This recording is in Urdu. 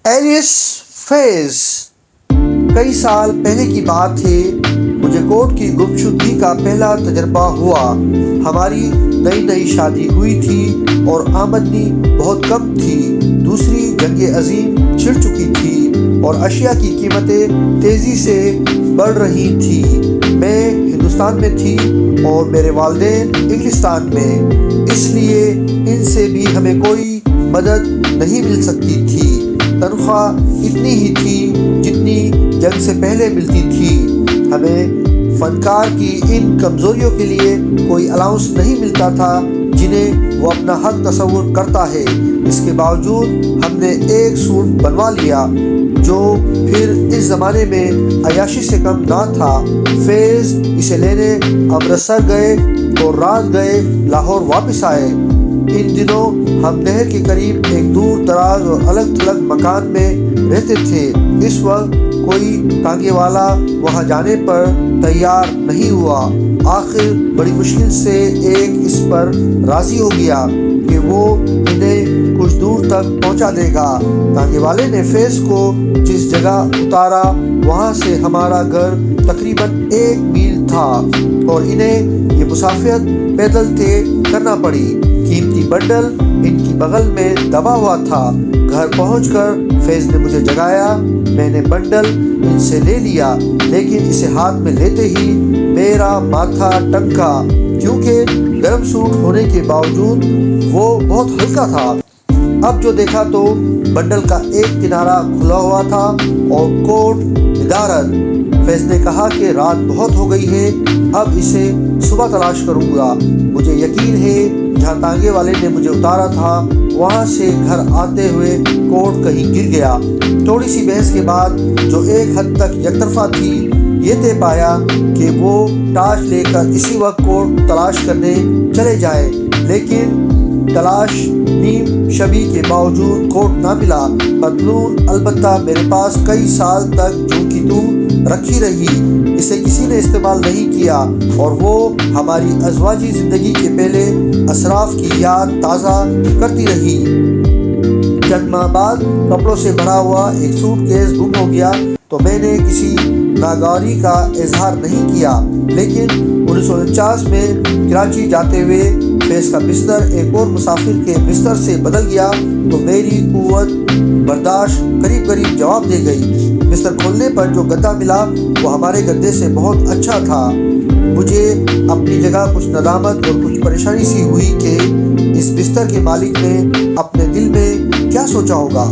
Else phase. کئی سال پہلے کی بات ہے، مجھے کوٹ کی گمشدگی کا پہلا تجربہ ہوا۔ ہماری نئی شادی ہوئی تھی اور آمدنی بہت کم تھی۔ دوسری جنگ عظیم چھڑ چکی تھی اور اشیاء کی قیمتیں تیزی سے بڑھ رہی تھیں۔ میں ہندوستان میں تھی اور میرے والدین انگلستان میں، اس لیے ان سے بھی ہمیں کوئی مدد نہیں مل سکتی تھی۔ تنخواہ اتنی ہی تھی جتنی جنگ سے پہلے ملتی تھی۔ ہمیں فنکار کی ان کمزوریوں کے لیے کوئی الاؤنس نہیں ملتا تھا جنہیں وہ اپنا حق تصور کرتا ہے۔ اس کے باوجود ہم نے ایک سوٹ بنوا لیا جو پھر اس زمانے میں عیاشی سے کم نہ تھا۔ فیض اسے لینے امرتسر گئے اور رات گئے لاہور واپس آئے۔ ان دنوں ہم نہر کے قریب ایک دور دراز اور الگ تھلگ مکان میں رہتے تھے۔ اس وقت کوئی ٹانگے والا وہاں جانے پر تیار نہیں ہوا۔ آخر بڑی مشکل سے ایک اس پر راضی ہو گیا کہ وہ انہیں کچھ دور تک پہنچا دے گا۔ ٹانگے والے نے فیض کو جس جگہ اتارا وہاں سے ہمارا گھر تقریباً 1 میل تھا اور انہیں یہ مسافت پیدل طے کرنا پڑی۔ قیمتی بنڈل ان کی بغل میں دبا ہوا تھا۔ گھر پہنچ کر فیض نے مجھے جگایا۔ میں نے بنڈل ان سے لے لیا، لیکن اسے ہاتھ میں لیتے ہی میرا ماتھا ٹنکا کیونکہ گرم سوٹ ہونے کے باوجود وہ بہت ہلکا تھا۔ اب جو دیکھا تو بنڈل کا ایک کنارہ کھلا ہوا تھا اور کوٹ ندارت۔ فیض نے کہا کہ رات بہت ہو گئی ہے، اب اسے صبح تلاش کروں گا۔ مجھے یقین ہے جہاں ٹانگے والے نے مجھے اتارا تھا وہاں سے گھر آتے ہوئے کوٹ کہیں گر گیا۔ تھوڑی سی بحث کے بعد جو ایک حد تک یک طرفہ تھی، یہ طے پایا کہ وہ ٹارچ لے کر اسی وقت کوٹ تلاش کرنے چلے جائیں، لیکن تلاش نیم شبی کے باوجود کوٹ نہ ملا۔ پتلون البتہ میرے پاس کئی سال تک جو کی تو رکھی رہی، اسے کسی نے استعمال نہیں کیا اور وہ ہماری ازواجی زندگی کے پہلے اسراف کی یاد تازہ کرتی رہی۔ چند ماہ بعد کپڑوں سے بھرا ہوا ایک سوٹ کیس گم ہو گیا تو میں نے کسی ناگواری کا اظہار نہیں کیا، لیکن 1949 میں کراچی جاتے ہوئے فیض کا بستر ایک اور مسافر کے بستر سے بدل گیا تو میری قوت برداشت قریب جواب دے گئی۔ بستر کھولنے پر جو گدا ملا وہ ہمارے گدے سے بہت اچھا تھا۔ مجھے اپنی جگہ کچھ ندامت اور کچھ پریشانی سی ہوئی کہ اس بستر کے مالک نے اپنے دل میں کیا سوچا ہوگا۔